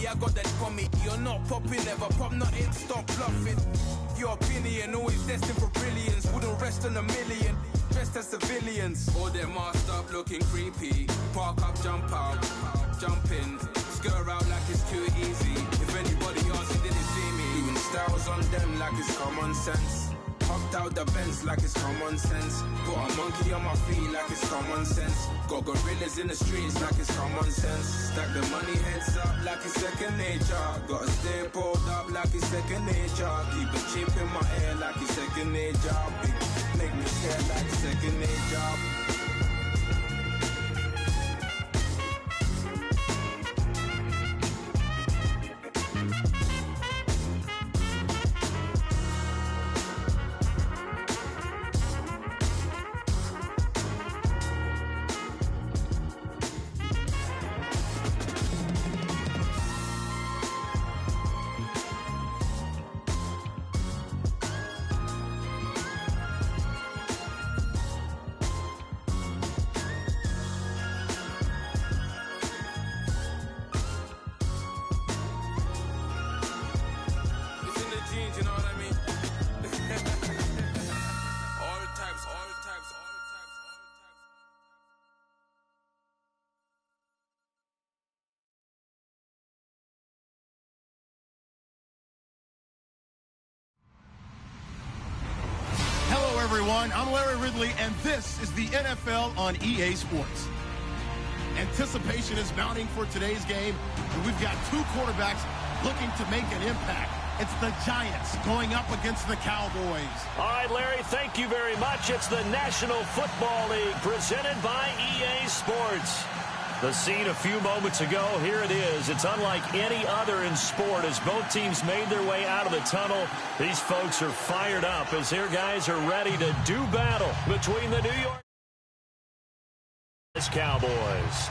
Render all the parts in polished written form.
me, I got that for me. You're not popping, never pop nothing, stop bluffing. Your opinion, always destined for brilliance. Wouldn't rest on a million, dressed as civilians. All them masked up looking creepy. Park up, jump out, jump in. Skirt out like it's too easy. If anybody else didn't see me, doing styles on them like it's common sense. Hopped out the Benz like it's common sense. Put a monkey on my feet like it's common sense. Got gorillas in the streets like it's common sense. Stack the money heads up like it's second nature. Gotta stay pulled up like it's second nature. Keep a chip in my ear like it's second nature. Big make me scared like second nature. You know what I mean? all types. Hello, everyone. I'm Larry Ridley, and this is the NFL on EA Sports. Anticipation is mounting for today's game, and we've got two quarterbacks looking to make an impact. It's the Giants going up against the Cowboys. All right, Larry, thank you very much. It's the National Football League presented by EA Sports. The scene a few moments ago, here it is. It's unlike any other in sport as both teams made their way out of the tunnel. These folks are fired up as their guys are ready to do battle between the New York Cowboys.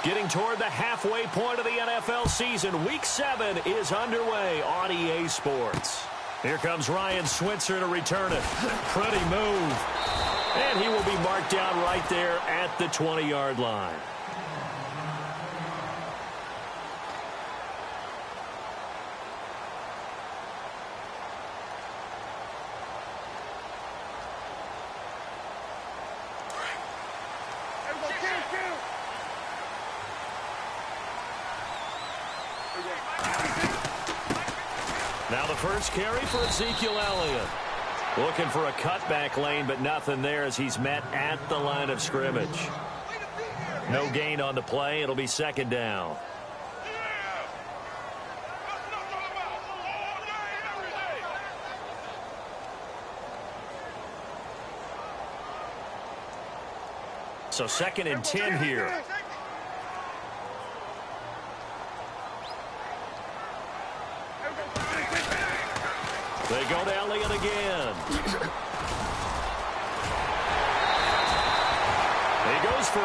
Getting toward the halfway point of the NFL season. Week 7 is underway on EA Sports. Here comes Ryan Switzer to return it. Pretty move. And he will be marked down right there at the 20-yard line. Now the first carry for Ezekiel Elliott. Looking for a cutback lane, but nothing there as he's met at the line of scrimmage. No gain on the play. It'll be second down. So 2nd and 10 here. They go to Elliott again. He goes for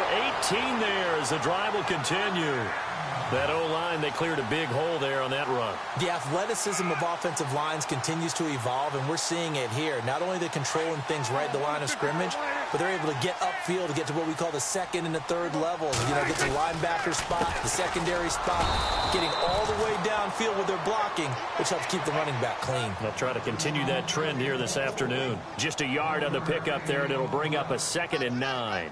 18 there as the drive will continue. That O-line, they cleared a big hole there on that run. The athleticism of offensive lines continues to evolve, and we're seeing it here. Not only they're controlling things right at the line of scrimmage, but they're able to get upfield to get to what we call the second and the third levels. You know, get to the linebacker spot, the secondary spot, getting all the way downfield with their blocking, which helps keep the running back clean. They'll try to continue that trend here this afternoon. Just a yard on the pickup there, and it'll bring up a 2nd and 9.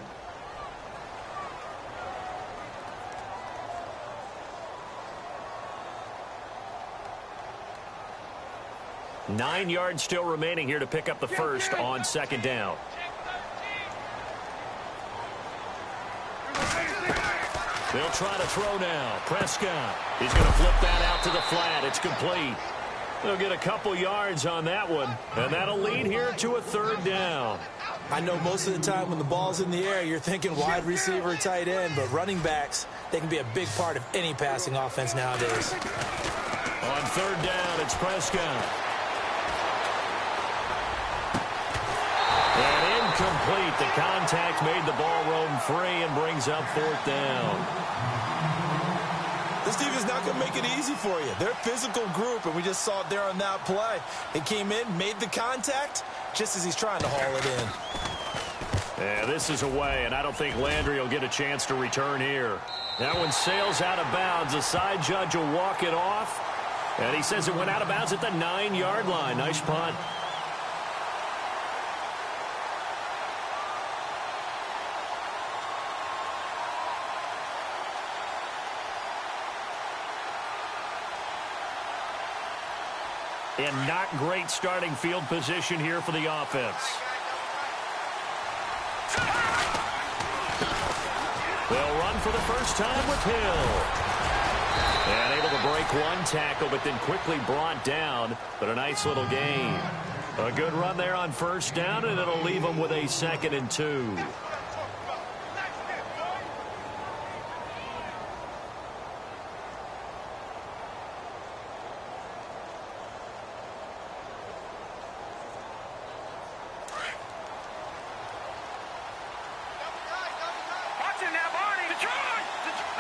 Nine yards still remaining here to pick up the first on 2nd down. They'll try to throw now. Prescott. He's going to flip that out to the flat. It's complete. They'll get a couple yards on that one, and that'll lead here to a 3rd down. I know most of the time when the ball's in the air, you're thinking wide receiver, tight end, but running backs, they can be a big part of any passing offense nowadays. On 3rd down, it's Prescott. And incomplete. The contact made the ball roam free and brings up 4th down. This defense is not going to make it easy for you. They're a physical group, and we just saw it there on that play. He came in, made the contact, just as he's trying to haul it in. Yeah, this is away, and I don't think Landry will get a chance to return here. That one sails out of bounds. The side judge will walk it off, and he says it went out of bounds at the 9-yard line. Nice punt. And not great starting field position here for the offense. They'll run for the first time with Hill. And able to break one tackle, but then quickly brought down. But a nice little gain. A good run there on first down, and it'll leave them with a 2nd and 2.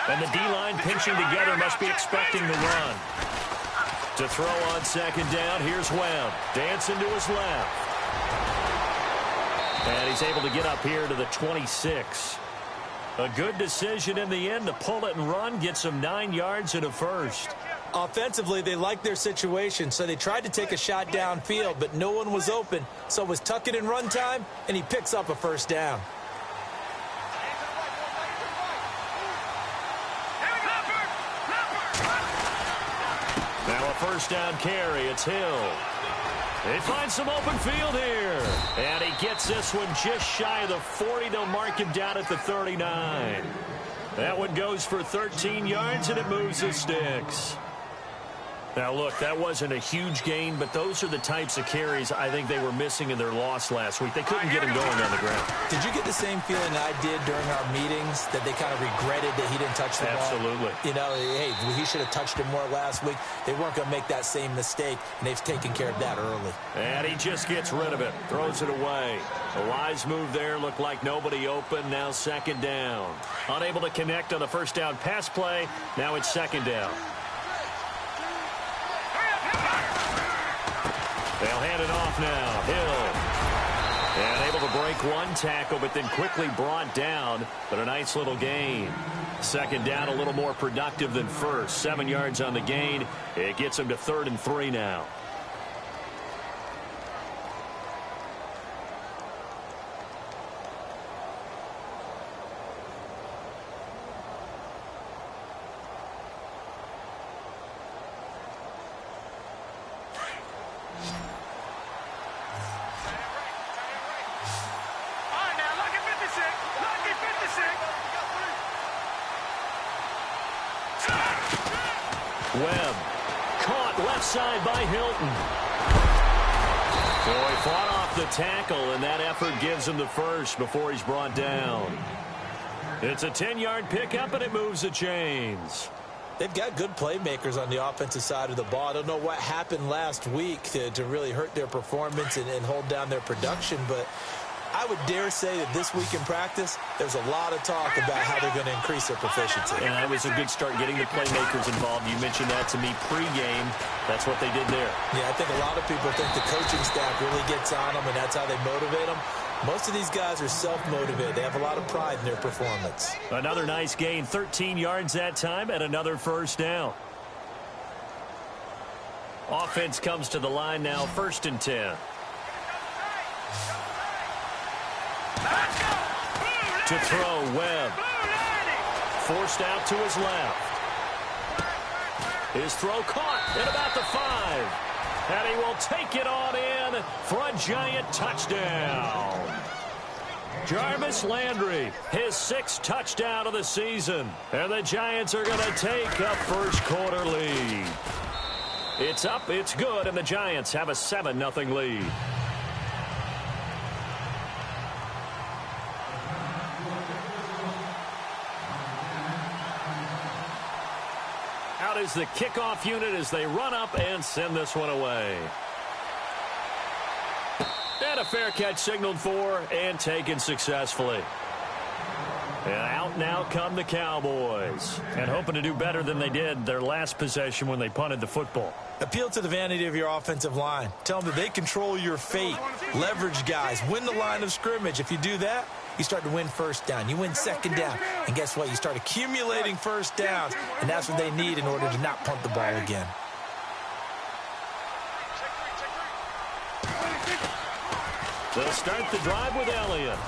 And the D-line pinching together must be expecting the run. To throw on 2nd down, here's Webb. Dancing to his left. And he's able to get up here to the 26. A good decision in the end to pull it and run, get some 9 yards and a first. Offensively, they liked their situation, so they tried to take a shot downfield, but no one was open. So it was tuck it in run time, and he picks up a first down. Now a first down carry. It's Hill. They find some open field here. And he gets this one just shy of the 40. They'll mark him down at the 39. That one goes for 13 yards, and it moves the sticks. Now, look, that wasn't a huge gain, but those are the types of carries I think they were missing in their loss last week. They couldn't get him going on the ground. Did you get the same feeling I did during our meetings, that they kind of regretted that he didn't touch the ball? Absolutely. You know, hey, he should have touched it more last week. They weren't going to make that same mistake, and they've taken care of that early. And he just gets rid of it, throws it away. A wise move there, looked like nobody open, now 2nd down. Unable to connect on the first down pass play, now it's 2nd down. They'll hand it off now. Hill. And able to break one tackle, but then quickly brought down. But a nice little gain. 2nd down, a little more productive than first. 7 yards on the gain. It gets him to 3rd and 3 now. Webb caught left side by Hilton. So he fought off the tackle, and that effort gives him the first before he's brought down. It's a 10-yard pickup, and it moves the chains. They've got good playmakers on the offensive side of the ball. I don't know what happened last week to really hurt their performance and hold down their production, but I would dare say that this week in practice, there's a lot of talk about how they're going to increase their proficiency. And that was a good start getting the playmakers involved. You mentioned that to me pregame. That's what they did there. Yeah, I think a lot of people think the coaching staff really gets on them, and that's how they motivate them. Most of these guys are self-motivated. They have a lot of pride in their performance. Another nice gain, 13 yards that time, and another first down. Offense comes to the line now, 1st and 10. To throw, Webb. Forced out to his left. His throw caught at about the 5. And he will take it on in for a giant touchdown. Jarvis Landry, his 6th touchdown of the season. And the Giants are going to take a first-quarter lead. It's up, it's good, and the Giants have a 7-0 lead. Out is the kickoff unit as they run up and send this one away. And a fair catch signaled for and taken successfully. And out now come the Cowboys. And hoping to do better than they did their last possession when they punted the football. Appeal to the vanity of your offensive line. Tell them that they control your fate. Leverage guys. Win the line of scrimmage. If you do that, you start to win first down. You win second down. And guess what? You start accumulating first downs. And that's what they need in order to not punt the ball again. They'll start the drive with Elliott.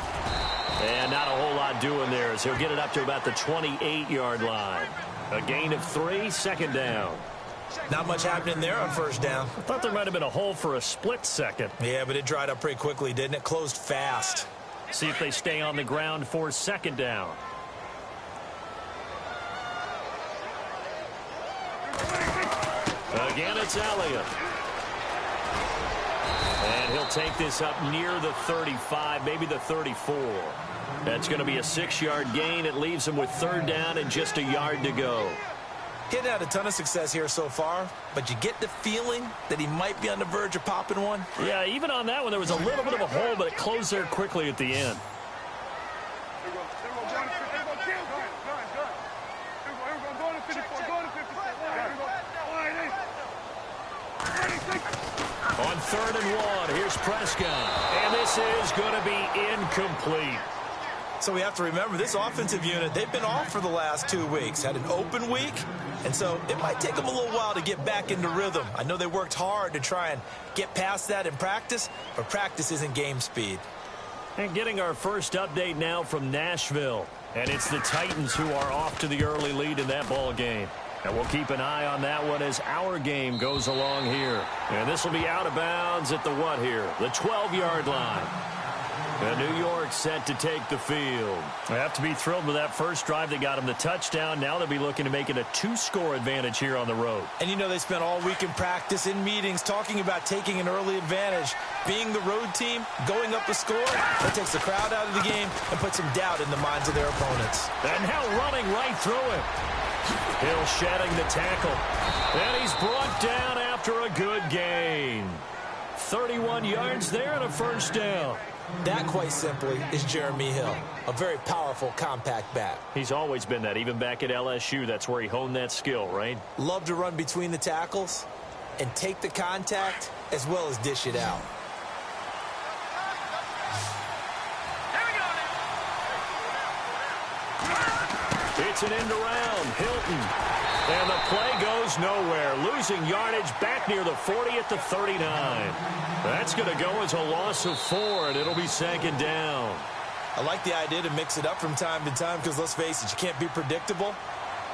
And not a whole lot doing there as he'll get it up to about the 28-yard line. A gain of 3, second down. Not much happening there on first down. I thought there might have been a hole for a split second. Yeah, but it dried up pretty quickly, didn't it? Closed fast. See if they stay on the ground for second down. Again, it's Elliott. And he'll take this up near the 35, maybe the 34. That's going to be a 6-yard gain. It leaves him with third down and just a yard to go. He hadn't had a ton of success here so far, but you get the feeling that he might be on the verge of popping one. Yeah, even on that one, there was a little bit of a hole, but it closed there quickly at the end. On 3rd and 1, here's Prescott. And this is going to be incomplete. So we have to remember this offensive unit, they've been off for the last 2 weeks. Had an open week, and so it might take them a little while to get back into rhythm. I know they worked hard to try and get past that in practice, but practice isn't game speed. And getting our first update now from Nashville. And it's the Titans who are off to the early lead in that ball game. And we'll keep an eye on that one as our game goes along here. And this will be out of bounds at the what here? The 12-yard line. And New York set to take the field. They have to be thrilled with that first drive that got them the touchdown. Now they'll be looking to make it a 2-score advantage here on the road. And you know they spent all week in practice, in meetings, talking about taking an early advantage. Being the road team, going up a score, that takes the crowd out of the game and puts some doubt in the minds of their opponents. And now running right through him. Hill shedding the tackle. And he's brought down after a good gain. 31 yards there and a first down. That, quite simply, is Jeremy Hill. A very powerful, compact back. He's always been that. Even back at LSU, that's where he honed that skill, right? Love to run between the tackles and take the contact as well as dish it out. It's an end around. Hilton. And the play goes nowhere. Losing yardage back near the 40 at the 39. That's going to go as a loss of 4, and it'll be second down. I like the idea to mix it up from time to time because, let's face it, you can't be predictable.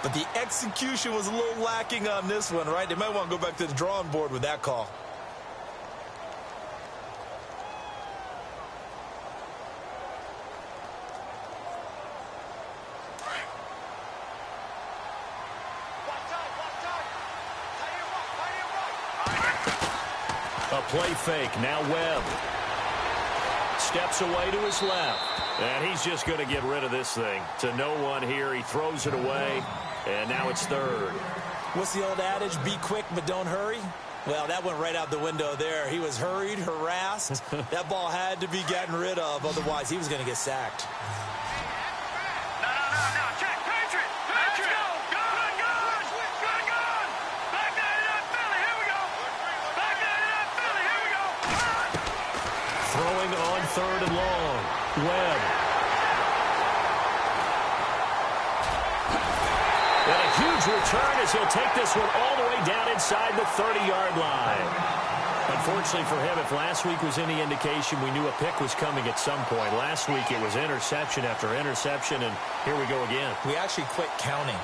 But the execution was a little lacking on this one, right? They might want to go back to the drawing board with that call. A play fake. Now Webb. Steps away to his left. And he's just going to get rid of this thing. To no one here. He throws it away. And now it's third. What's the old adage? Be quick, but don't hurry. Well, that went right out the window there. He was hurried, harassed. That ball had to be gotten rid of. Otherwise, he was going to get sacked. Throwing on 3rd and long. Webb. And a huge return as he'll take this one all the way down inside the 30-yard line. Unfortunately for him, if last week was any indication, we knew a pick was coming at some point. Last week it was interception after interception, and here we go again. We actually quit counting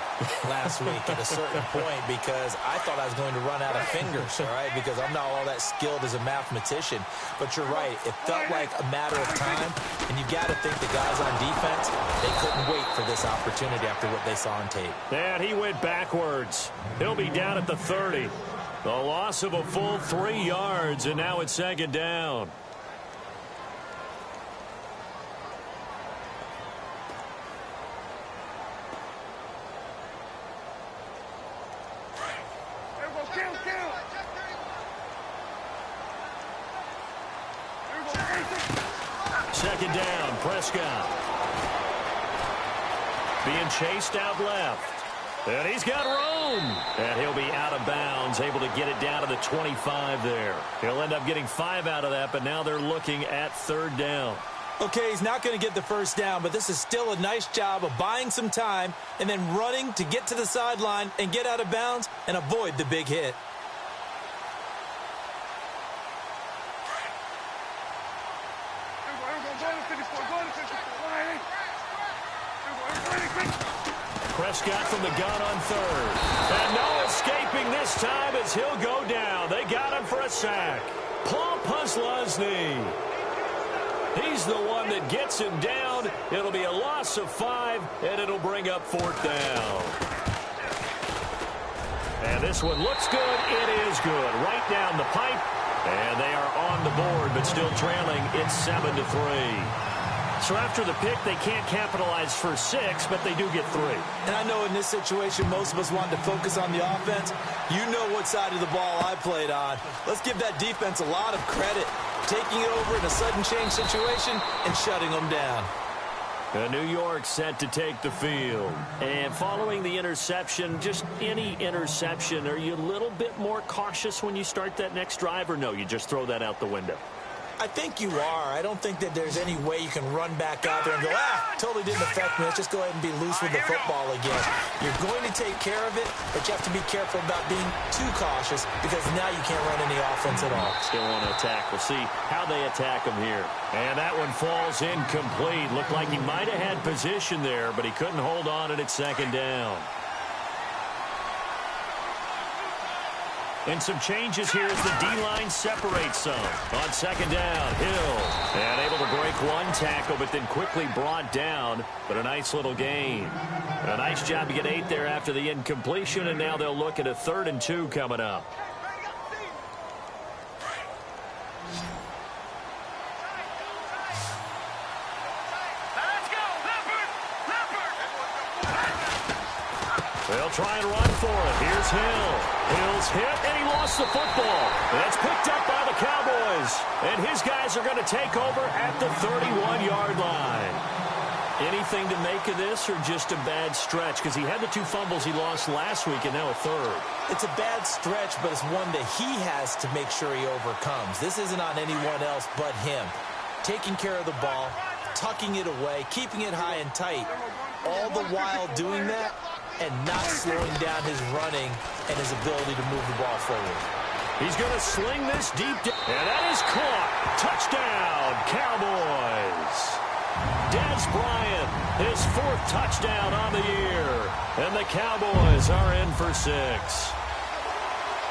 last week at a certain point because I thought I was going to run out of fingers, all right, because I'm not all that skilled as a mathematician. But you're right. It felt like a matter of time, and you've got to think the guys on defense, they couldn't wait for this opportunity after what they saw on tape. And he went backwards. He'll be down at the 30. The loss of a full 3 yards, and now it's second down. Second down, Prescott. being chased out left. And he's got room. And he'll be out of bounds, able to get it down to the 25 there. He'll end up getting 5 out of that, but now they're looking at third down. Okay, he's not going to get the first down, but this is still a nice job of buying some time and then running to get to the sideline and get out of bounds and avoid the big hit. Prescott from the gun on third. And no escaping this time as he'll go down. They got him for a sack. Paul Puslosny. He's the one that gets him down. It'll be a loss of 5, and it'll bring up fourth down. And this one looks good. It is good. Right down the pipe. And they are on the board, but still trailing. It's 7-3. So after the pick, they can't capitalize for 6, but they do get 3. And I know in this situation, most of us wanted to focus on the offense. You know what side of the ball I played on. Let's give that defense a lot of credit, taking it over in a sudden change situation and shutting them down. New York set to take the field. And following the interception, just any interception, are you a little bit more cautious when you start that next drive, or no, you just throw that out the window? I think you are. I don't think that there's any way you can run back out there and go, totally didn't affect me. Let's just go ahead and be loose with the football again. You're going to take care of it, but you have to be careful about being too cautious because now you can't run any offense at all. Still want to attack. We'll see how they attack him here. And that one falls incomplete. Looked like he might have had position there, but he couldn't hold on at second down. And some changes here as the D-line separates some. On second down, Hill. And able to break one tackle, but then quickly brought down. But a nice little gain. A nice job to get 8 there after the incompletion, and now they'll look at a 3rd and 2 coming up. They'll try and run for it. Here's Hill. Hill's hit, and he lost the football. That's picked up by the Cowboys. And his guys are going to take over at the 31-yard line. Anything to make of this, or just a bad stretch? Because he had the 2 fumbles he lost last week, and now a 3rd. It's a bad stretch, but it's one that he has to make sure he overcomes. This isn't on anyone else but him. Taking care of the ball, tucking it away, keeping it high and tight, all the while doing that and not slowing down his running and his ability to move the ball forward. He's going to sling this deep down, and that is caught. Touchdown, Cowboys. Dez Bryant, his 4th touchdown on the year, and the Cowboys are in for 6.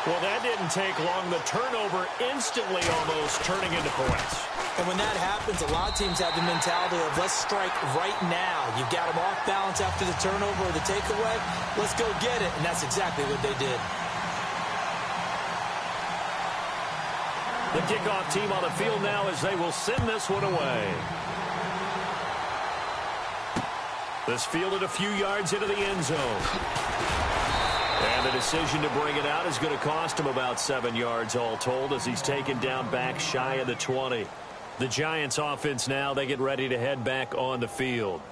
Well, that didn't take long. The turnover instantly almost turning into points. And when that happens, a lot of teams have the mentality of let's strike right now. You've got them off balance after the turnover or the takeaway. Let's go get it. And that's exactly what they did. The kickoff team on the field now as they will send this one away. This fielded a few yards into the end zone. And the decision to bring it out is going to cost him about 7 yards all told as he's taken down back shy of the 20. The Giants offense now, they get ready to head back on the field.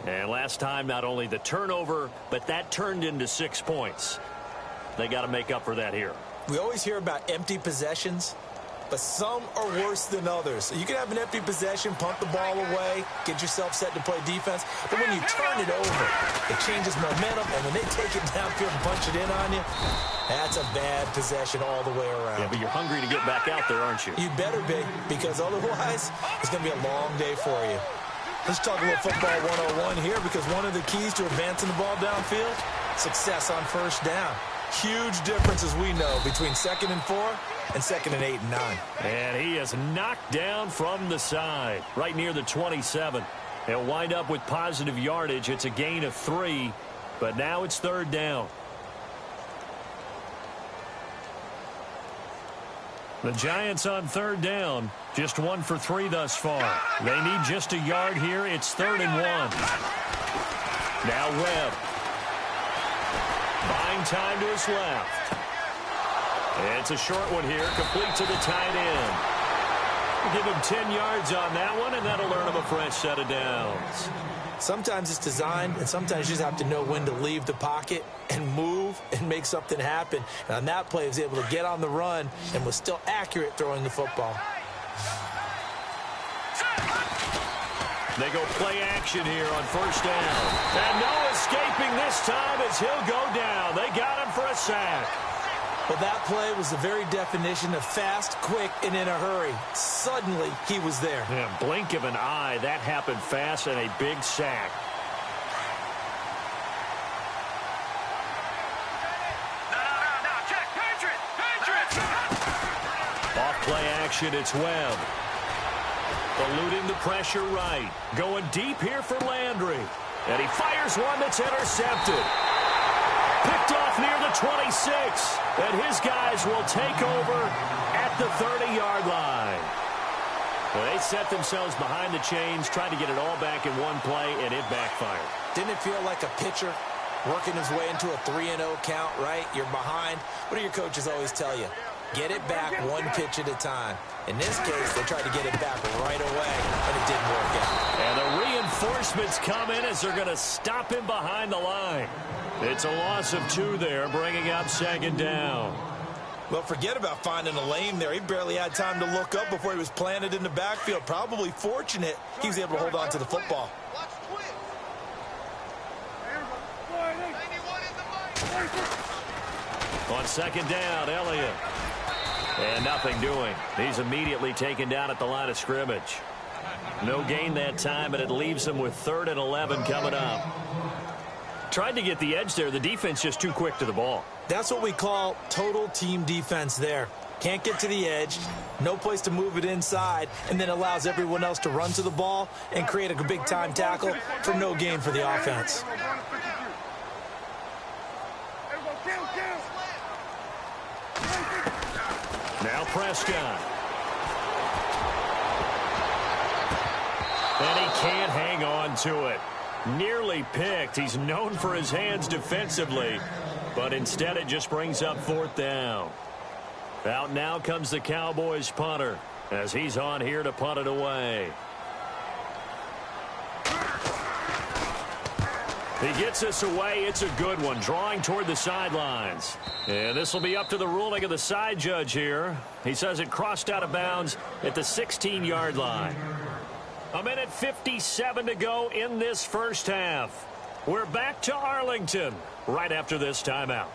And last time, not only the turnover, but that turned into 6 points. They got to make up for that here. We always hear about empty possessions, but some are worse than others. You can have an empty possession, punt the ball away, get yourself set to play defense, but when you turn it over, it changes momentum, and when they take it downfield and punch it in on you, that's a bad possession all the way around. Yeah, but you're hungry to get back out there, aren't you? You better be, because otherwise, it's going to be a long day for you. Let's talk a little football 101 here, because one of the keys to advancing the ball downfield, success on first down. Huge difference, as we know, between 2nd and 4 and 2nd and 8 and 9. And he is knocked down from the side, right near the 27. He'll wind up with positive yardage. It's a gain of 3, but now it's 3rd down. The Giants on 3rd down, just 1 for 3 thus far. They need just a yard here. It's 3rd and 1. Now Webb. Buying time to his left. It's a short one here, complete to the tight end. Give him 10 yards on that one, and that'll earn him a fresh set of downs. Sometimes it's designed, and sometimes you just have to know when to leave the pocket and move and make something happen. And on that play, he was able to get on the run and was still accurate throwing the football. They go play action here on first down. And no escaping this time as he'll go down. They got him for a sack. Well, that play was the very definition of fast, quick, and in a hurry. Suddenly, he was there. Yeah, blink of an eye. That happened fast and a big sack. No, check, Patriots! Off play action, it's Webb. Eluding the pressure right. Going deep here for Landry. And he fires one that's intercepted. Picked off near the 26. And his guys will take over at the 30-yard line. Well, they set themselves behind the chains, tried to get it all back in one play, and it backfired. Didn't it feel like a pitcher working his way into a 3-0 count, right? You're behind. What do your coaches always tell you? Get it back one pitch at a time. In this case, they tried to get it back right away, and it didn't work out. And the reinforcements come in as they're going to stop him behind the line. It's a loss of 2 there, bringing up second down. Well, forget about finding a lane there. He barely had time to look up before he was planted in the backfield. Probably fortunate he was able to hold on to the football. On second down, Elliott. And nothing doing. He's immediately taken down at the line of scrimmage. No gain that time, and it leaves him with 3rd and 11 coming up. Tried to get the edge there. The defense just too quick to the ball. That's what we call total team defense there. Can't get to the edge, no place to move it inside, and then allows everyone else to run to the ball and create a big-time tackle for no gain for the offense. Now Prescott. And he can't hang on to it. Nearly picked. He's known for his hands defensively, but instead it just brings up 4th down. Out now comes the Cowboys punter as he's on here to punt it away. He gets us away. It's a good one, drawing toward the sidelines. And this will be up to the ruling of the side judge here. He says it crossed out of bounds at the 16-yard line. 1:57 to go in this first half. We're back to Arlington right after this timeout.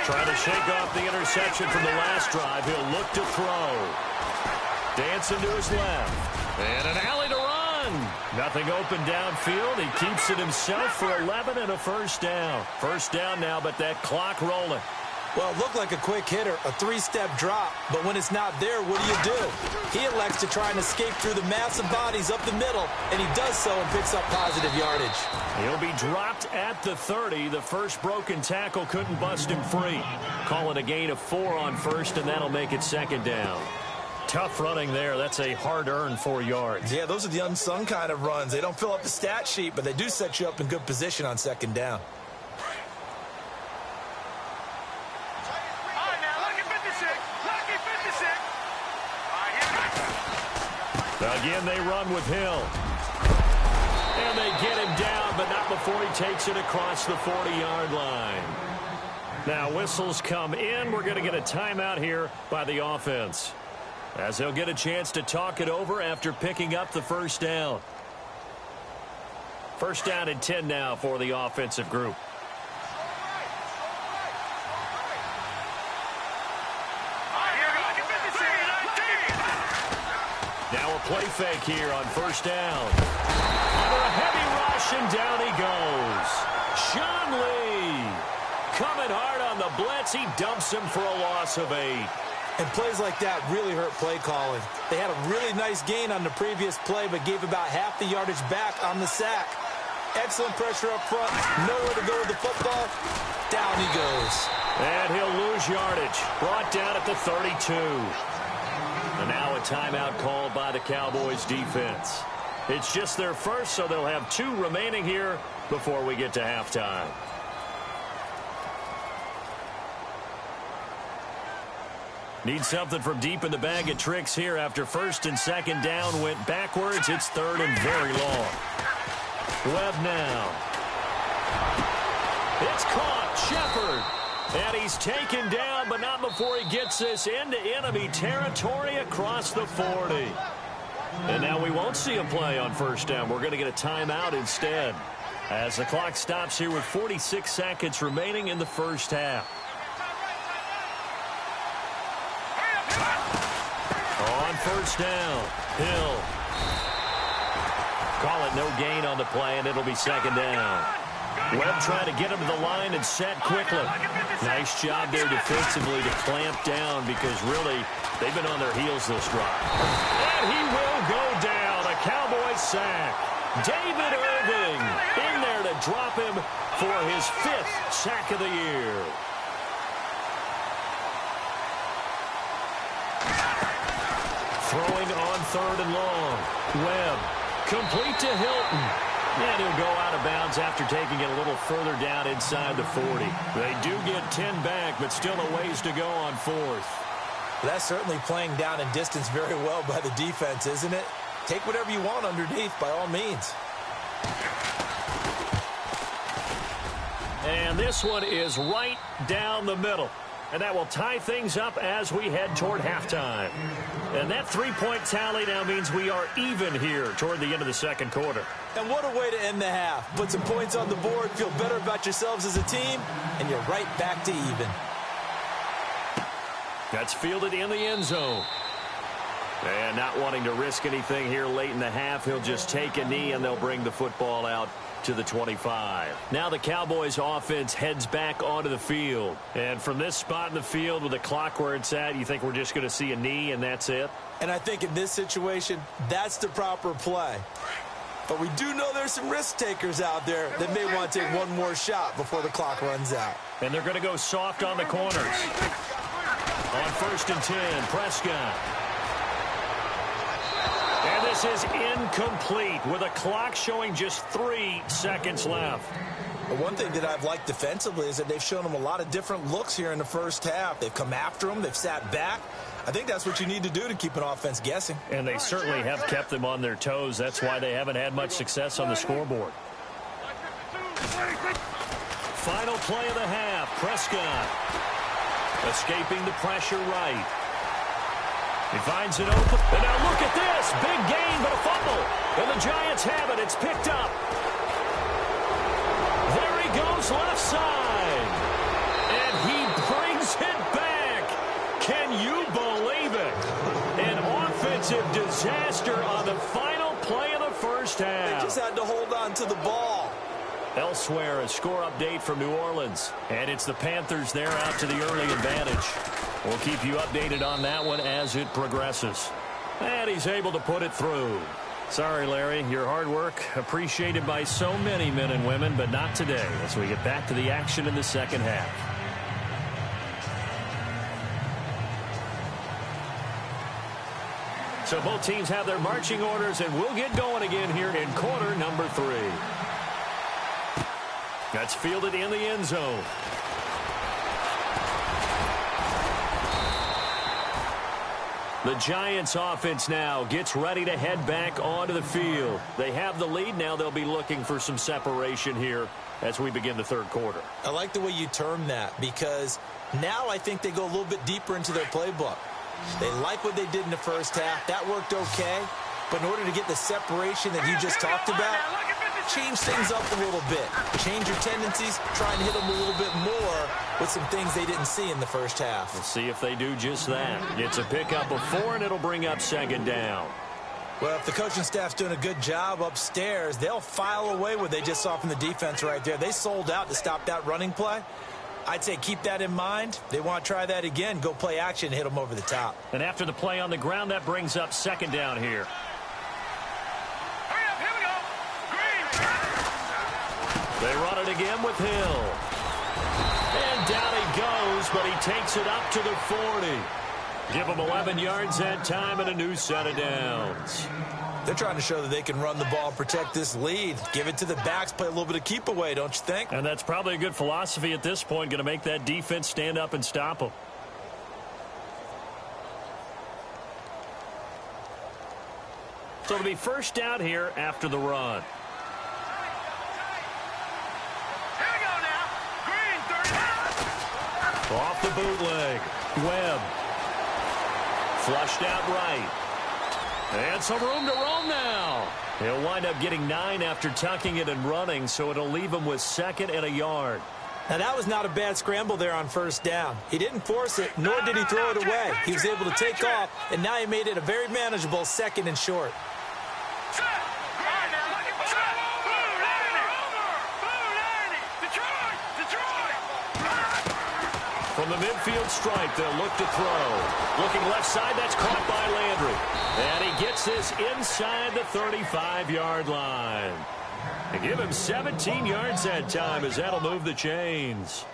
Trying to shake off the interception from the last drive. He'll look to throw. Dancing to his left. And an alley to run. Nothing open downfield. He keeps it himself for 11 and a first down. First down now, but that clock rolling. Well, it looked like a quick hitter, a 3-step drop, but when it's not there, what do? He elects to try and escape through the massive bodies up the middle, and he does so and picks up positive yardage. He'll be dropped at the 30. The first broken tackle couldn't bust him free. Call it a gain of 4 on first, and that'll make it second down. Tough running there. That's a hard-earned 4 yards. Yeah, those are the unsung kind of runs. They don't fill up the stat sheet, but they do set you up in good position on second down. Again, they run with Hill. And they get him down, but not before he takes it across the 40-yard line. Now, whistles come in. We're going to get a timeout here by the offense, as they'll get a chance to talk it over after picking up the first down. First down and 10 now for the offensive group. Now a play fake here on first down. Under a heavy rush, and down he goes. Sean Lee coming hard on the blitz. He dumps him for a loss of 8. And plays like that really hurt play calling. They had a really nice gain on the previous play, but gave about half the yardage back on the sack. Excellent pressure up front. Nowhere to go with the football. Down he goes. And he'll lose yardage. Brought down at the 32. And now a timeout called by the Cowboys defense. It's just their first, so they'll have 2 remaining here before we get to halftime. Need something from deep in the bag of tricks here after first and second down went backwards. It's third and very long. Webb now. It's caught. Shepard. And he's taken down, but not before he gets this into enemy territory across the 40. And now we won't see a play on first down. We're going to get a timeout instead, as the clock stops here with 46 seconds remaining in the first half. On first down, Hill. Call it no gain on the play, and it'll be second down. Webb trying to get him to the line and set quickly. Nice job there defensively to clamp down, because really they've been on their heels this drive. And he will go down. A Cowboys sack. David Irving in there to drop him for his 5th sack of the year. Throwing on third and long. Webb complete to Hilton. And he'll go out of bounds after taking it a little further down inside the 40. They do get 10 back, but still a ways to go on fourth. That's certainly playing down in distance very well by the defense, isn't it? Take whatever you want underneath by all means. And this one is right down the middle. And that will tie things up as we head toward halftime. And that three-point tally now means we are even here toward the end of the second quarter. And what a way to end the half. Put some points on the board, feel better about yourselves as a team, and you're right back to even. That's fielded in the end zone. And not wanting to risk anything here late in the half, he'll just take a knee, and they'll bring the football out to the 25. Now the Cowboys offense heads back onto the field. And from this spot in the field with the clock where it's at, you think we're just going to see a knee and that's it? And I think in this situation, that's the proper play. But we do know there's some risk takers out there that may want to take one more shot before the clock runs out. And they're going to go soft on the corners. On first and 10, Prescott. And this is incomplete with a clock showing just 3 seconds left. The one thing that I've liked defensively is that they've shown them a lot of different looks here in the first half. They've come after them. They've sat back. I think that's what you need to do to keep an offense guessing. And they certainly have kept them on their toes. That's why they haven't had much success on the scoreboard. Final play of the half. Prescott escaping the pressure right. He finds it open. And now look at this. Big gain, but a fumble. And the Giants have it. It's picked up. There he goes left side. And he brings it back. Can you believe it? An offensive disaster on the final play of the first half. They just had to hold on to the ball. Elsewhere, a score update from New Orleans. And it's the Panthers there out to the early advantage. We'll keep you updated on that one as it progresses. And he's able to put it through. Sorry, Larry, your hard work appreciated by so many men and women, but not today as we get back to the action in the second half. So both teams have their marching orders, and we'll get going again here in quarter number 3. That's fielded in the end zone. The Giants offense now gets ready to head back onto the field. They have the lead. Now they'll be looking for some separation here as we begin the third quarter. I like the way you term that, because now I think they go a little bit deeper into their playbook. They like what they did in the first half. That worked okay. But in order to get the separation that you just talked about, change things up a little bit. Change your tendencies. Try and hit them a little bit more with some things they didn't see in the first half. We'll see if they do just that. It's a pickup of 4, and it'll bring up second down. Well, if the coaching staff's doing a good job upstairs, they'll file away what they just saw from the defense right there. They sold out to stop that running play. I'd say keep that in mind. They want to try that again. Go play action and hit them over the top. And after the play on the ground, that brings up second down here. They run it again with Hill. And down he goes, but he takes it up to the 40. Give him 11 yards that time and a new set of downs. They're trying to show that they can run the ball and protect this lead. Give it to the backs, play a little bit of keep away, don't you think? And that's probably a good philosophy at this point, going to make that defense stand up and stop them. So it'll be first down here after the run. Here we go now. Green, 30. Off the bootleg. Webb. Flushed out right. And some room to roam now. He'll wind up getting 9 after tucking it and running, so it'll leave him with 2nd and a yard. Now, that was not a bad scramble there on first down. He didn't force it, nor did he throw it away. He was able to take off, and now he made it a very manageable 2nd and short. From the midfield stripe, they'll look to throw. Looking left side, that's caught by Landry. And he gets this inside the 35-yard line. And give him 17 yards that time, as that'll move the chains.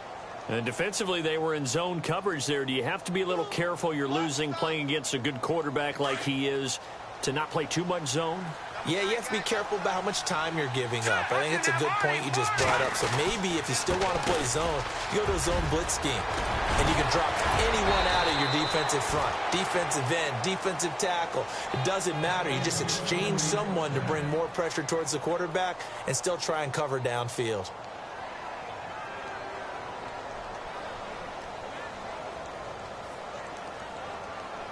And defensively, they were in zone coverage there. Do you have to be a little careful you're losing playing against a good quarterback like he is to not play too much zone? Yeah, you have to be careful about how much time you're giving up. I think it's a good point you just brought up. So maybe if you still want to play zone, you go to a zone blitz scheme. And you can drop anyone out of your defensive front. Defensive end, defensive tackle. It doesn't matter. You just exchange someone to bring more pressure towards the quarterback and still try and cover downfield.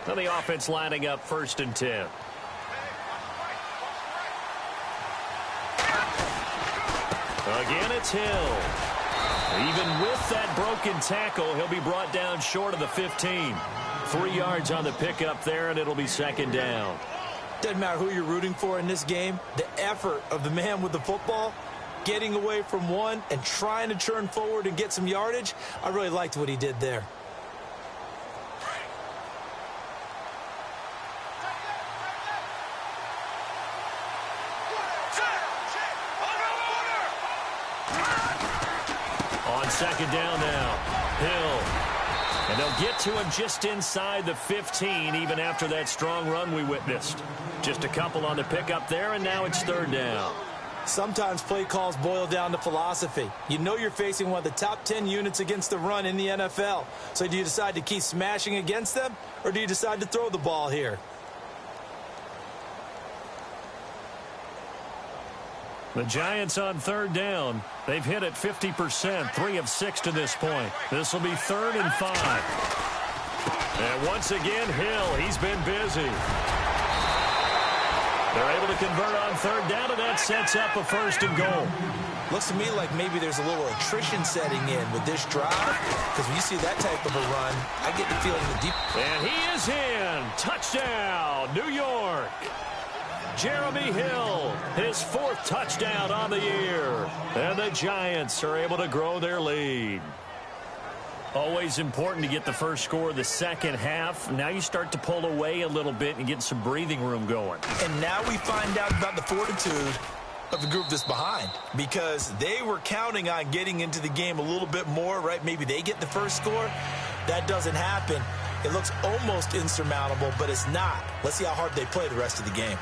Now the offense lining up 1st and 10. Again, it's Hill. Even with that broken tackle, he'll be brought down short of the 15. 3 yards on the pickup there, and it'll be 2nd down. Doesn't matter who you're rooting for in this game. The effort of the man with the football, getting away from one and trying to turn forward and get some yardage, I really liked what he did there. On 2nd down now, Hill. And they'll get to him just inside the 15, even after that strong run we witnessed. Just a couple on the pickup there, and now it's 3rd down. Sometimes play calls boil down to philosophy. You know you're facing one of the top 10 units against the run in the NFL. So do you decide to keep smashing against them, or do you decide to throw the ball here? The Giants on 3rd down. They've hit it 50%, 3 of 6 to this point. This will be 3rd and 5. And once again, Hill, he's been busy. They're able to convert on 3rd down, and that sets up a 1st and goal. Looks to me like maybe there's a little attrition setting in with this drive, because when you see that type of a run, I get the feeling the deep... And he is in. Touchdown, New York. Jeremy Hill, his 4th touchdown on the year. And the Giants are able to grow their lead. Always important to get the first score of the second half. Now you start to pull away a little bit and get some breathing room going. And now we find out about the fortitude of the group that's behind, because they were counting on getting into the game a little bit more, right? Maybe they get the first score. That doesn't happen. It looks almost insurmountable, but it's not. Let's see how hard they play the rest of the game.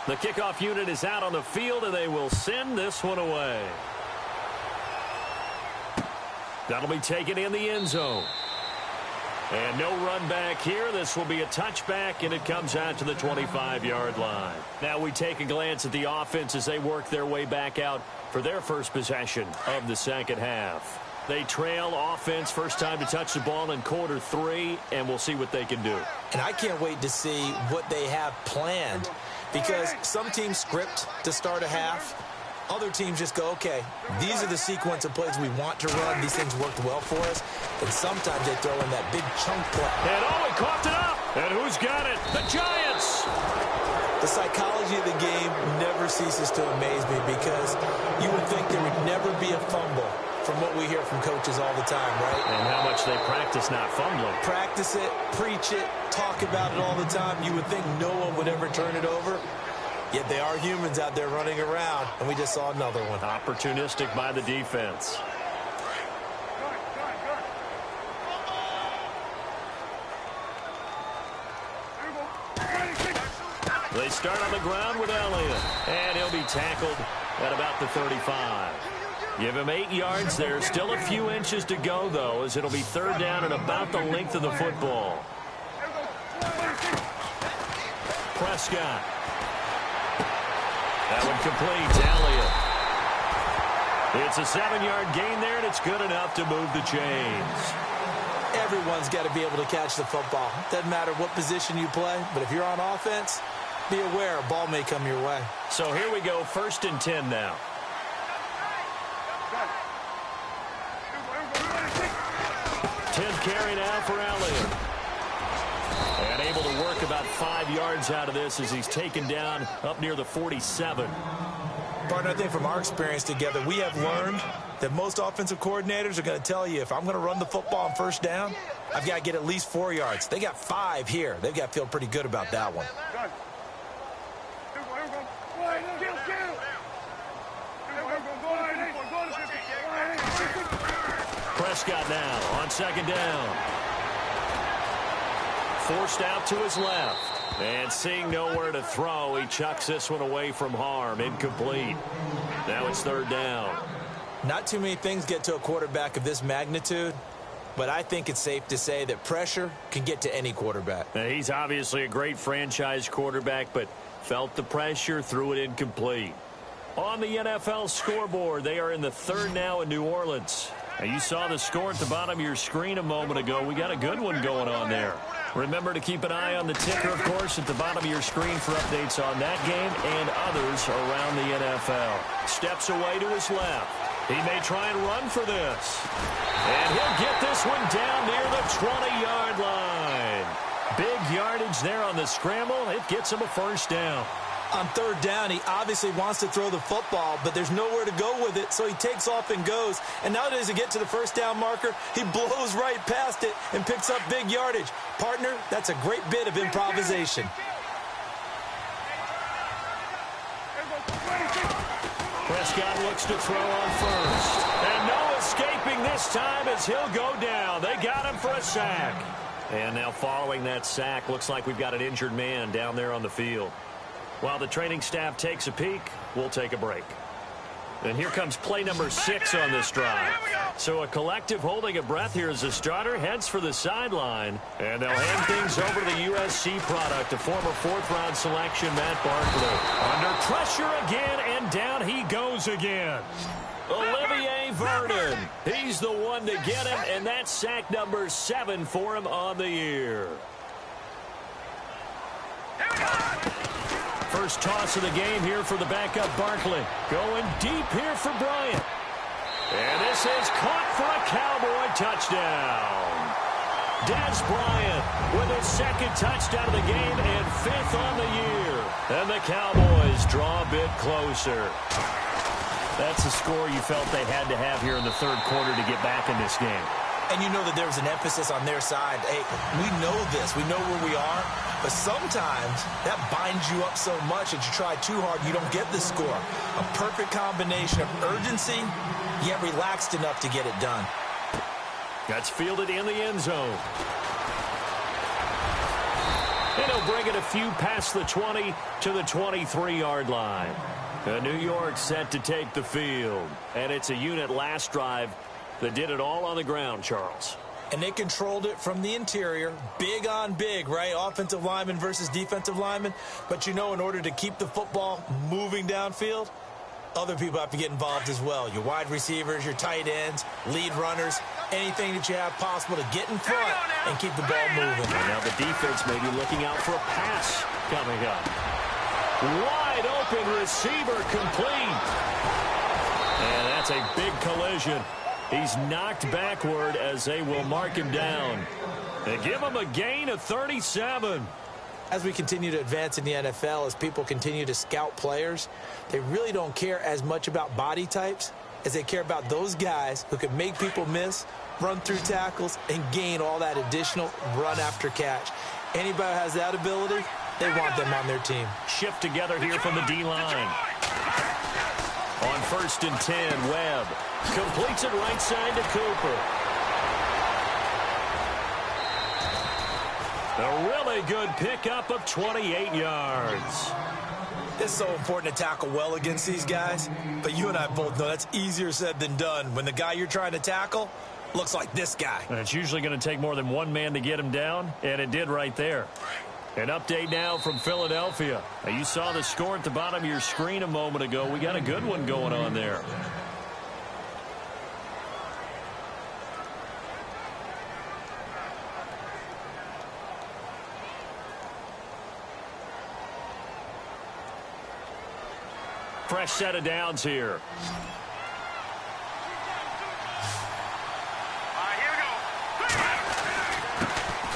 The kickoff unit is out on the field, and they will send this one away. That'll be taken in the end zone. And no run back here. This will be a touchback, and it comes out to the 25-yard line. Now we take a glance at the offense as they work their way back out for their first possession of the second half. They trail offense, first time to touch the ball in quarter 3, and we'll see what they can do. And I can't wait to see what they have planned, because some teams script to start a half. Other teams just go, okay, these are the sequence of plays we want to run. These things worked well for us. And sometimes they throw in that big chunk play. And he coughed it up. And who's got it? The Giants. The psychology of the game never ceases to amaze me, because you would think there would never be a fumble from what we hear from coaches all the time, right? And how much they practice not fumbling. Practice it, preach it, talk about it all the time. You would think no one would ever turn it over. Yet they are humans out there running around, and we just saw another one. Opportunistic by the defense. They start on the ground with Elliott, and he'll be tackled at about the 35. Give him 8 yards there. Still a few inches to go, though, as it'll be third down and about the length of the football. Prescott. That one complete to Elliott. It's a 7-yard gain there, and it's good enough to move the chains. Everyone's got to be able to catch the football. Doesn't matter what position you play, but if you're on offense, be aware a ball may come your way. So here we go, 1st and 10 now. 10th carry now for Elliott. And able to work about 5 yards out of this as he's taken down up near the 47. Partner, I think from our experience together, we have learned that most offensive coordinators are going to tell you, if I'm going to run the football on 1st down, I've got to get at least 4 yards. They got 5 here. They've got to feel pretty good about that one. Prescott now on 2nd down. Forced out to his left. And seeing nowhere to throw, he chucks this one away from harm. Incomplete. Now it's 3rd down. Not too many things get to a quarterback of this magnitude, but I think it's safe to say that pressure can get to any quarterback. Now, he's obviously a great franchise quarterback, but felt the pressure, threw it incomplete. On the NFL scoreboard, they are in the 3rd now in New Orleans. Now, you saw the score at the bottom of your screen a moment ago. We got a good one going on there. Remember to keep an eye on the ticker, of course, at the bottom of your screen for updates on that game and others around the NFL. Steps away to his left. He may try and run for this. And he'll get this one down near the 20-yard line. Big yardage there on the scramble. It gets him a 1st down. On 3rd down, he obviously wants to throw the football, but there's nowhere to go with it, so he takes off and goes. And nowadays, to get to the 1st down marker, he blows right past it and picks up big yardage. Partner, that's a great bit of improvisation. Prescott looks to throw on 1st. And no escaping this time as he'll go down. They got him for a sack. And now following that sack, looks like we've got an injured man down there on the field. While the training staff takes a peek, we'll take a break. And here comes play number 6 on this drive. So a collective holding a breath here as the starter heads for the sideline. And they'll hand things over to the USC product, a former 4th-round selection, Matt Barkley. Under pressure again, and down he goes again. Olivier Vernon. He's the one to get him, and that's sack number 7 for him on the year. First toss of the game here for the backup Barkley. Going deep here for Bryant. And this is caught for a Cowboy touchdown. Dez Bryant with his 2nd touchdown of the game and 5th on the year. And the Cowboys draw a bit closer. That's the score you felt they had to have here in the 3rd quarter to get back in this game. And you know that there was an emphasis on their side. Hey, we know this. We know where we are. But sometimes that binds you up so much that you try too hard, you don't get the score. A perfect combination of urgency, yet relaxed enough to get it done. That's fielded in the end zone. And he'll bring it a few past the 20 to the 23-yard line. New York set to take the field. And it's a unit last drive that did it all on the ground, Charles. And they controlled it from the interior. Big on big, right? Offensive lineman versus defensive lineman. But you know, in order to keep the football moving downfield, other people have to get involved as well. Your wide receivers, your tight ends, lead runners, anything that you have possible to get in front and keep the ball moving. And now the defense may be looking out for a pass coming up. Wide open receiver complete. And that's a big collision. He's knocked backward as they will mark him down. They give him a gain of 37. As we continue to advance in the NFL, as people continue to scout players, they really don't care as much about body types as they care about those guys who can make people miss, run through tackles, and gain all that additional run after catch. Anybody who has that ability, they want them on their team. Shift together here from the D-line. On 1st and 10, Webb completes it right side to Cooper. A really good pickup of 28 yards. It's so important to tackle well against these guys, but you and I both know that's easier said than done when the guy you're trying to tackle looks like this guy. And it's usually going to take more than one man to get him down, and it did right there. An update now from Philadelphia. Now, you saw the score at the bottom of your screen a moment ago. We got a good one going on there. Fresh set of downs here. All right, here we go.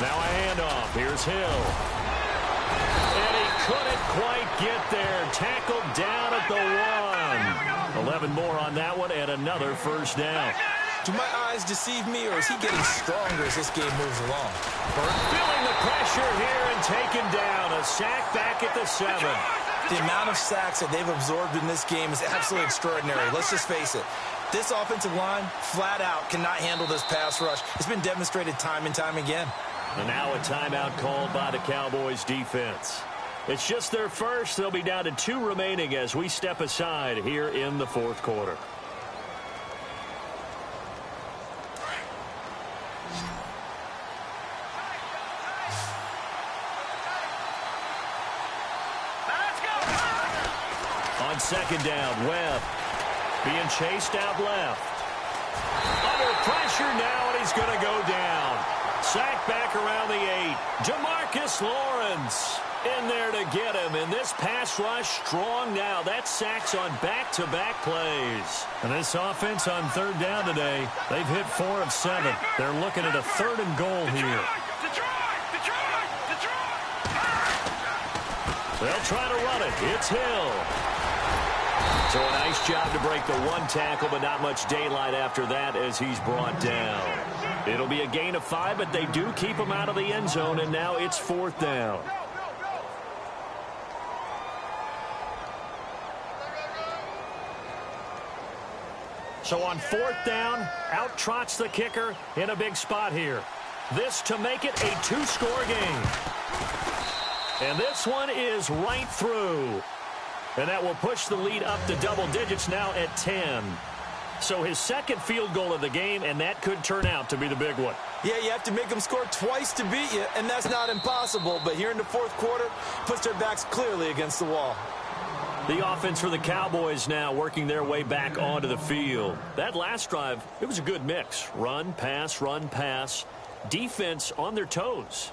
Now a handoff. Here's Hill. And he couldn't quite get there. Tackled down at the 1. 11 more on that one and another first down. Do my eyes deceive me, or is he getting stronger as this game moves along? Feeling the pressure here and taken down. A sack back at the 7. The amount of sacks that they've absorbed in this game is absolutely extraordinary. Let's just face it. This offensive line, flat out, cannot handle this pass rush. It's been demonstrated time and time again. And now a timeout called by the Cowboys defense. It's just their first. They'll be down to 2 remaining as we step aside here in the fourth quarter. On second down, Webb being chased out left. Under pressure now, and he's going to go down. Sack back around the 8. Demarcus Lawrence in there to get him. And this pass rush strong now. That sacks on back-to-back plays. And this offense on third down today, they've hit 4 of 7. They're looking at a 3rd and goal here. They'll try to run it. It's Hill. So a nice job to break the 1 tackle, but not much daylight after that as he's brought down. It'll be a gain of 5, but they do keep him out of the end zone, and now it's 4th down. So on 4th down, out trots the kicker in a big spot here. This to make it a 2-score game. And this one is right through. And that will push the lead up to double digits now at 10. So his second field goal of the game, and that could turn out to be the big one. Yeah, you have to make them score twice to beat you, and that's not impossible. But here in the fourth quarter, puts their backs clearly against the wall. The offense for the Cowboys now working their way back onto the field. That last drive, it was a good mix. Run, pass, defense on their toes.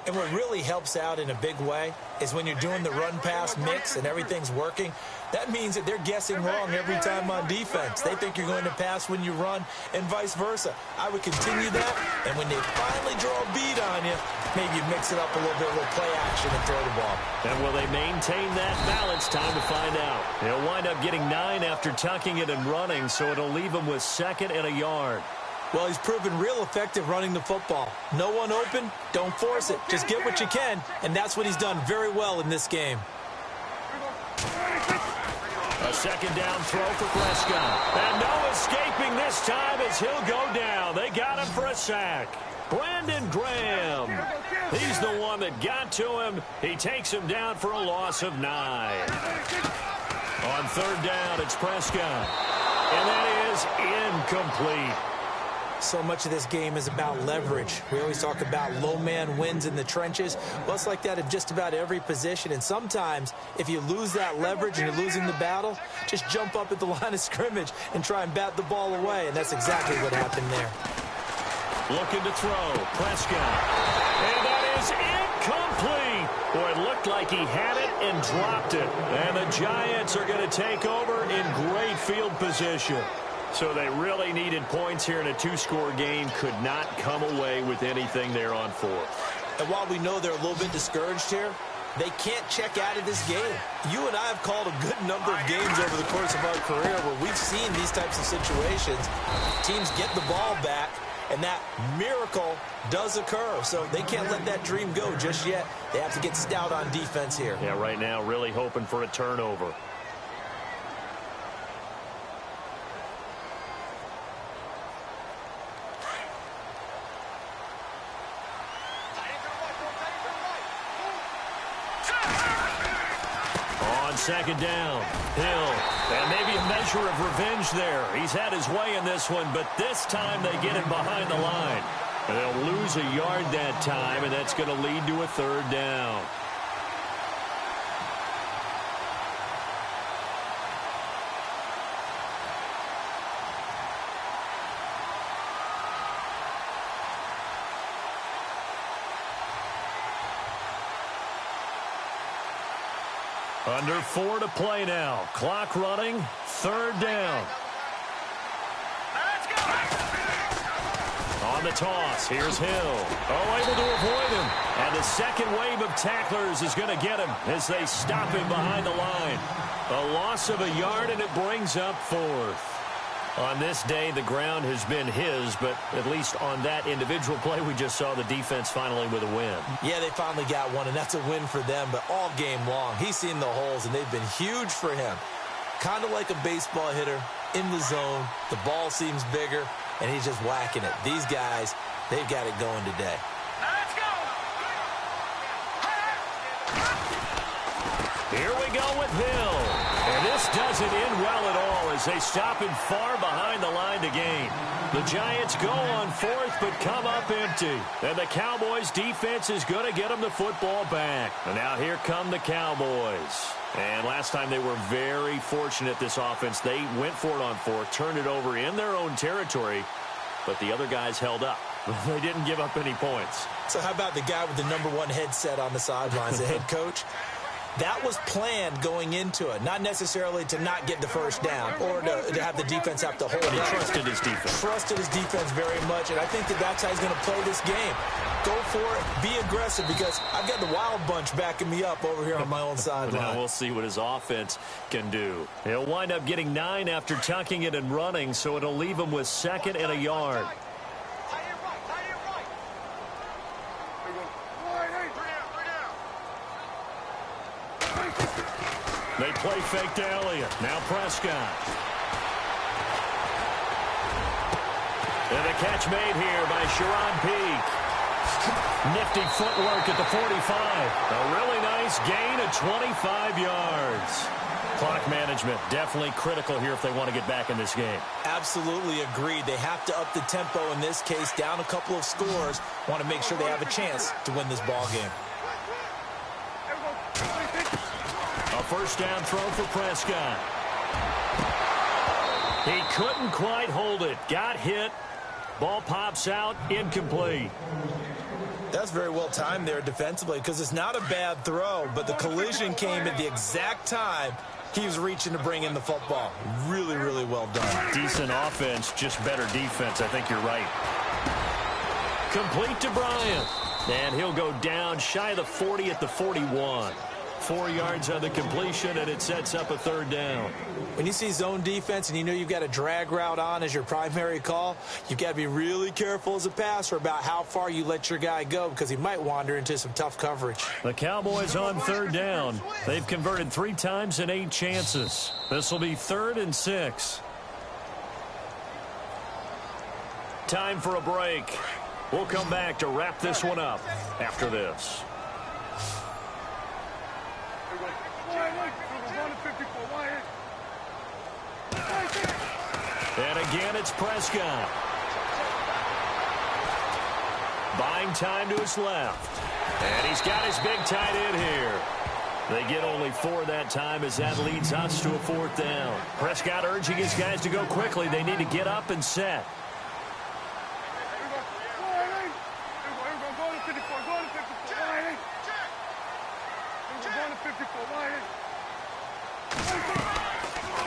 And what really helps out in a big way is when you're doing the run-pass mix and everything's working, that means that they're guessing wrong every time on defense. They think you're going to pass when you run and vice versa. I would continue that, and when they finally draw a bead on you, maybe you mix it up a little bit, a little play action and throw the ball. And will they maintain that balance? Time to find out. They'll wind up getting 9 after tucking it and running, so it'll leave them with 2nd and a yard. Well, he's proven real effective running the football. No one open, don't force it. Just get what you can, and that's what he's done very well in this game. A second down throw for Prescott. And no escaping this time as he'll go down. They got him for a sack. Brandon Graham. He's the one that got to him. He takes him down for a loss of 9. On third down, it's Prescott. And that is incomplete. So much of this game is about leverage. We always talk about low man wins in the trenches. Well, it's like that in just about every position. And sometimes, if you lose that leverage and you're losing the battle, just jump up at the line of scrimmage and try and bat the ball away. And that's exactly what happened there. Looking to throw. Prescott. And that is incomplete. Boy, it looked like he had it and dropped it. And the Giants are going to take over in great field position. So they really needed points here in a 2-score game. Could not come away with anything there on 4th. And while we know they're a little bit discouraged here, they can't check out of this game. You and I have called a good number of games over the course of our career where we've seen these types of situations. Teams get the ball back, and that miracle does occur. So they can't let that dream go just yet. They have to get stout on defense here. Yeah, right now really hoping for a turnover. second down. Hill, and maybe a measure of revenge there. He's had his way in this one, but this time they get him behind the line. And they'll lose a yard that time, and that's going to lead to a third down. Under 4 to play now. Clock running. Third down. Let's go. On the toss, here's Hill. Oh, able to avoid him. And the second wave of tacklers is going to get him as they stop him behind the line. A loss of a yard, and it brings up fourth. On this day, the ground has been his, but at least on that individual play, we just saw the defense finally with a win. Yeah, they finally got one, and that's a win for them, but all game long, he's seen the holes, and they've been huge for him. Kind of like a baseball hitter, in the zone, the ball seems bigger, and he's just whacking it. These guys, they've got it going today. Let's go. Here we go with Hill. And this doesn't end well at all as they stop him far behind the line to gain. The Giants go on fourth but come up empty. And the Cowboys defense is going to get them the football back. And now here come the Cowboys. And last time they were very fortunate, this offense. They went for it on fourth, turned it over in their own territory, but the other guys held up. They didn't give up any points. So how about the guy with the #1 headset on the sidelines, the head coach? That was planned going into it, not necessarily to not get the first down or to have the defense have to hold it. He trusted his defense. Trusted his defense very much, and I think that's how he's going to play this game. Go for it, be aggressive, because I've got the wild bunch backing me up over here on my own sideline. Now we'll see what his offense can do. He'll wind up getting 9 after tucking it and running, so it'll leave him with second and a yard. They play fake to Elliott. Now Prescott. And the catch made here by Sharon Peak. Nifty footwork at the 45. A really nice gain of 25 yards. Clock management definitely critical here if they want to get back in this game. Absolutely agreed. They have to up the tempo in this case, down a couple of scores. Want to make sure they have a chance to win this ball game. A first down throw for Prescott. He couldn't quite hold it. Got hit. Ball pops out. Incomplete. That's very well timed there defensively, because it's not a bad throw, but the collision came at the exact time he was reaching to bring in the football. Really, really well done. Decent offense, just better defense. I think you're right. Complete to Bryant. And he'll go down shy of the 40 at the 41. 4 yards on the completion, and it sets up a third down. When you see zone defense and you know you've got a drag route on as your primary call, you've got to be really careful as a passer about how far you let your guy go, because he might wander into some tough coverage. The Cowboys on third down. They've converted 3 times in 8 chances. This will be 3rd and 6. Time for a break. We'll come back to wrap this one up after this. And again, it's Prescott. Buying time to his left. And he's got his big tight end here. They get only 4 that time as that leads us to a 4th down. Prescott urging his guys to go quickly. They need to get up and set.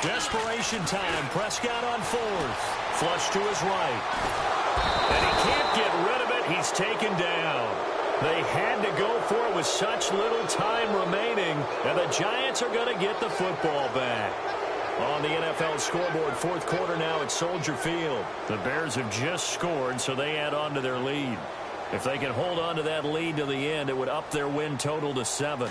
Desperation time. Prescott on 4th. Flush to his right. And he can't get rid of it. He's taken down. They had to go for it with such little time remaining. And the Giants are going to get the football back. On the NFL scoreboard, 4th quarter now at Soldier Field. The Bears have just scored, so they add on to their lead. If they can hold on to that lead to the end, it would up their win total to 7.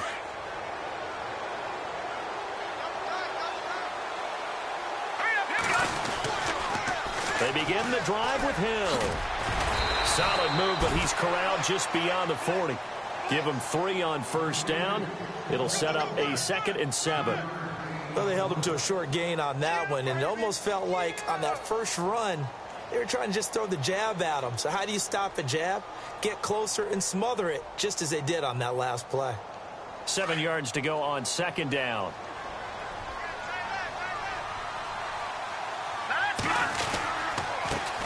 They begin the drive with Hill. Solid move, but he's corralled just beyond the 40. Give them 3 on first down. It'll set up a 2nd and 7. Well, they held him to a short gain on that one, and it almost felt like on that first run, they were trying to just throw the jab at him. So how do you stop a jab? Get closer and smother it, just as they did on that last play. 7 yards to go on 2nd down.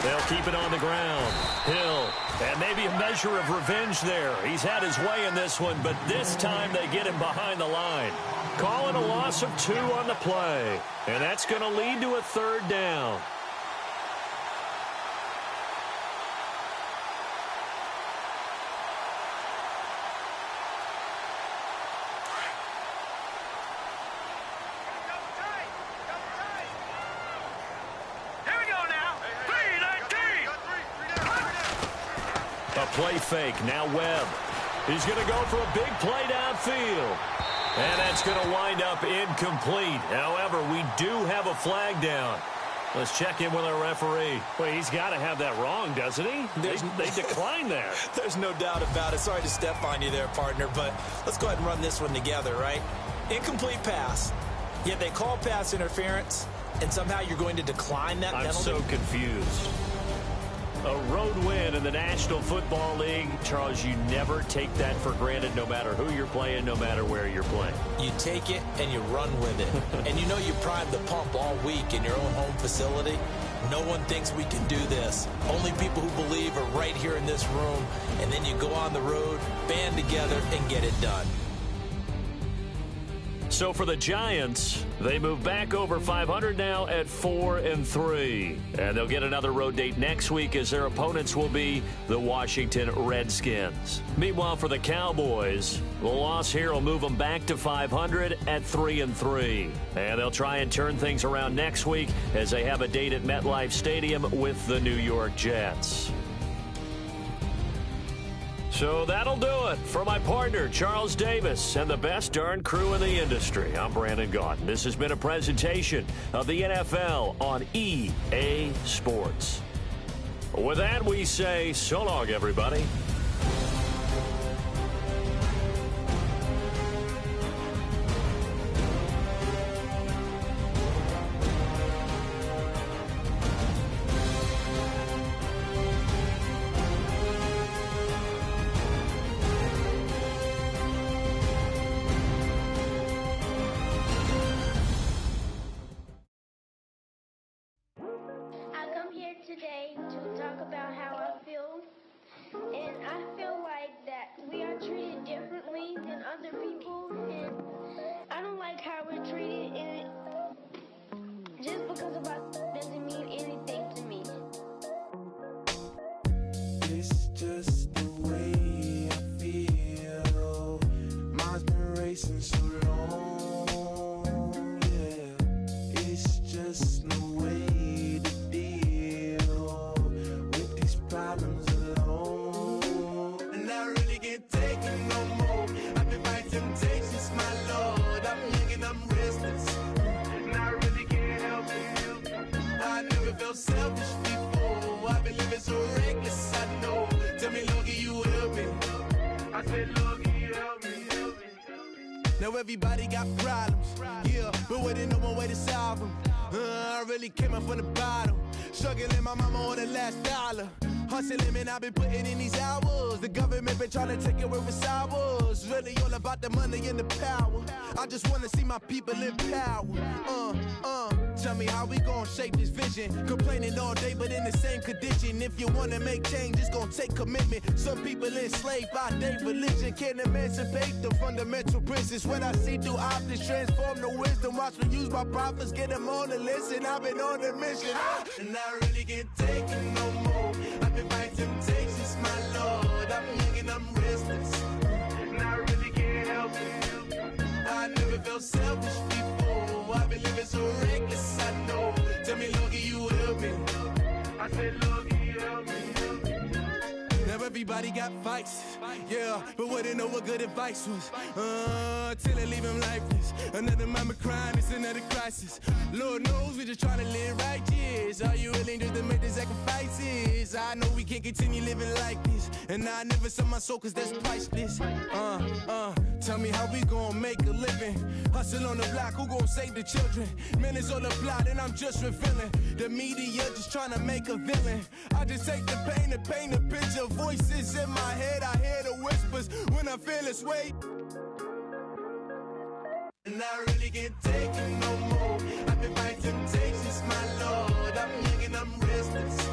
They'll keep it on the ground. Hill, and maybe a measure of revenge there. He's had his way in this one, but this time they get him behind the line. Calling a loss of 2 on the play, and that's going to lead to a 3rd down. Play fake. Now Webb. He's going to go for a big play downfield. And that's going to wind up incomplete. However, we do have a flag down. Let's check in with our referee. Well, he's got to have that wrong, doesn't he? They declined there. There's no doubt about it. Sorry to step on you there, partner, but let's go ahead and run this one together, right? Incomplete pass, yet they call pass interference, and somehow you're going to decline that penalty? I'm so confused. A road win in the National Football League. Charles, you never take that for granted, no matter who you're playing, no matter where you're playing. You take it and you run with it. And you know you primed the pump all week in your own home facility. No one thinks we can do this. Only people who believe are right here in this room. And then you go on the road, band together, and get it done. So for the Giants, they move back over 500 now at 4-3. And they'll get another road date next week as their opponents will be the Washington Redskins. Meanwhile, for the Cowboys, the loss here will move them back to 500 at 3-3. And they'll try and turn things around next week as they have a date at MetLife Stadium with the New York Jets. So that'll do it for my partner, Charles Davis, and the best darn crew in the industry. I'm Brandon Gaudin. This has been a presentation of the NFL on EA Sports. With that, we say so long, everybody. Today to talk about how I feel, and I feel like that we are treated differently than other people, and I don't like how we're treated, and just because of us doesn't mean anything to me. It's just the way I feel. Mine's been racing so long, yeah. It's just no way problems alone, and I really can't take it no more. I've been fighting temptations, my Lord. I'm young and I'm restless, and I really can't help it. I never felt selfish before. I've been living so reckless, I know. Tell me, Lord, can you help me? I said, Lord, can you help me? Now everybody got problems, yeah, but waiting no one way to solve them. I really came up from the bottom, struggling my mama on the last dollar. Hustling, man, I've been putting in these hours. The government been trying to take away what's ours. Really all about the money and the power. I just want to see my people in power. Tell me how we gon' shape this vision. Complaining all day, but in the same condition. If you want to make change, it's gon' take commitment. Some people enslaved by their religion. Can't emancipate the fundamental principles. What I see through optics transform the wisdom. Watch me use my prophets, get them on the list. And I've been on a mission. And I really can't take it no more. I've been fighting temptations, my Lord. I'm young and I'm restless, and I really can't help it. I never felt selfish before. I've been living so reckless, I know. Tell me, Lord, can you help me? I said, Lord, can you help me? Now everybody got fights, yeah, but wouldn't know what good advice was. Till I leave him lifeless. Another mama crying, it's another crisis. sacrifices. Lord knows we just trying to live righteous. Are you willing just to make the sacrifices? I know we can't continue living like this, and I never sell my soul cause that's priceless. Tell me how we gon' make a living. Hustle on the block, who gon' save the children? Minutes on the plot and I'm just revealing. The media just trying to make a villain. I just take the pain and paint a picture. Voices in my head, I hear the whispers when I feel this way. And I really can't take it no more. I've been fighting temptations, my Lord. I'm young and I'm restless,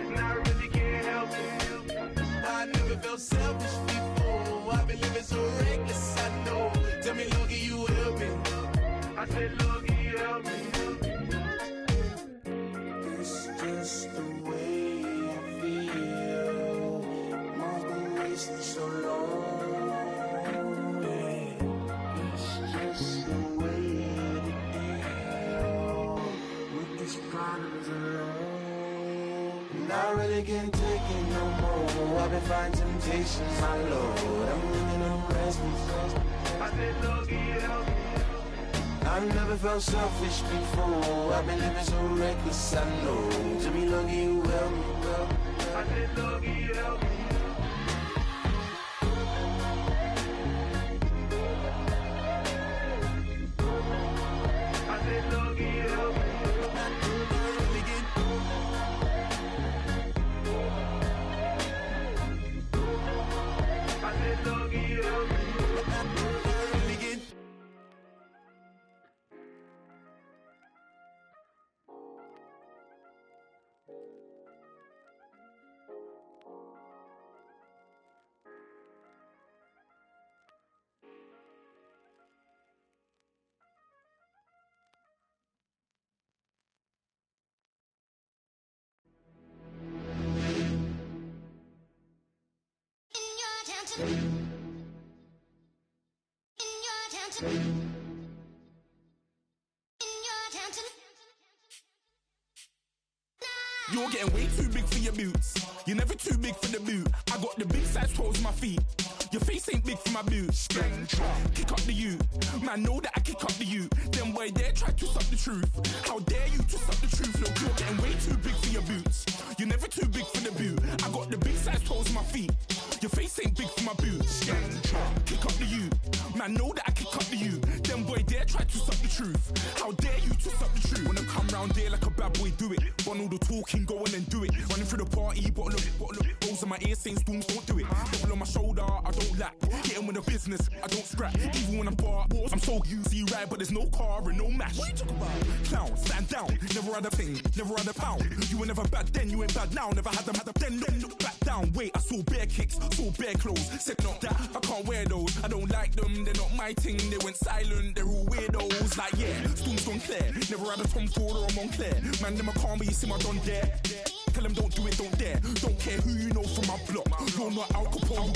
and I really can't help it. I never felt selfish before. I've been living so reckless, I know. Tell me, Lord, can you help me? I said, Lord, can you help me? It's just the way I feel. Mom's been wasting so long. I really can't take it no more. I've been fighting temptations, my Lord. I'm living on restless. I said, Lord, can you help me? I've never felt selfish before. I've been living so reckless, I know. To me, Lord, can you help me? I said, Lord, can you help me? I said, Lord, can you help me? You're getting way too big for your boots. You're never too big for the boot. I got the big size toes on my feet. Your face ain't big for my boots. Kick up the you. Man, know that I kick up the you. Them boy there try to suck the truth. How dare you to suck the truth? Look, you're getting way too big for your boots. You're never too big for the boot. I got the big size toes on my feet. Your face ain't big for my boots. Kick up the you. Man, know that I kick up the you. Them boy there try to suck the truth. How dare you to suck the truth? Wanna come round there like a bad boy, do it. Want all the talking, go on and do it. Running through the party, bottle up. Rolls in my ear saying storms, don't do it. Double on my shoulder, I don't lack. Getting with the business, I don't scrap. Even when I'm bar, I'm so used to you ride, but there's no car and no match. What you talking about? Clown, stand down. Never had a thing, never had a pound. You were never bad then, you ain't bad now. Never had them, then look back down. Wait, I saw bare kicks, saw bare clothes. Said not that, I can't wear those. I don't like them, they're not my thing. They went silent, they're all weirdos. Like yeah, storms gone clear. Never had a Tom Ford or a Montclair. Man, them I can't, but you see my done there. Tell them don't do it, don't dare. Don't care who you know from my block. You're not Al Capone,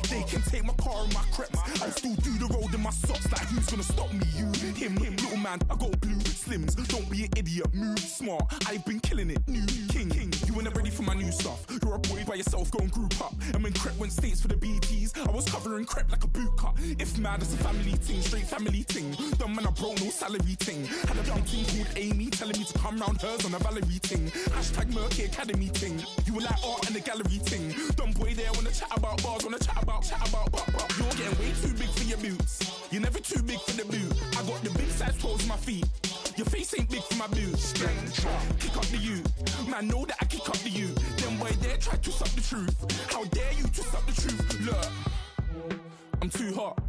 they can take my car and my creps. I'll still do the road in my socks. Like who's gonna stop me? You, him, little man. I got blue slims. Don't be an idiot, move smart. I've been killing it, new king. You ain't ready for my new stuff. You're a boy by yourself, go and group up. And when Crep went states for the BTs, I was covering Crep like a boot cut. If mad, it's a family thing, straight family thing. Dumb man, I broke no salary thing. Had a young thing called Amy telling me to come round hers on a Valerie thing. Hashtag Murky Academy thing. You were like art and the gallery thing. Dumb boy there wanna chat about bars, wanna chat about. You're getting way too big for your boots. You're never too big for the boot. I got the big size toes on my feet. Your face ain't big for my boots. Kick up the you. Man, know that I kick up the you. Them boy there try to suck the truth. How dare you to suck the truth? Look, I'm too hot.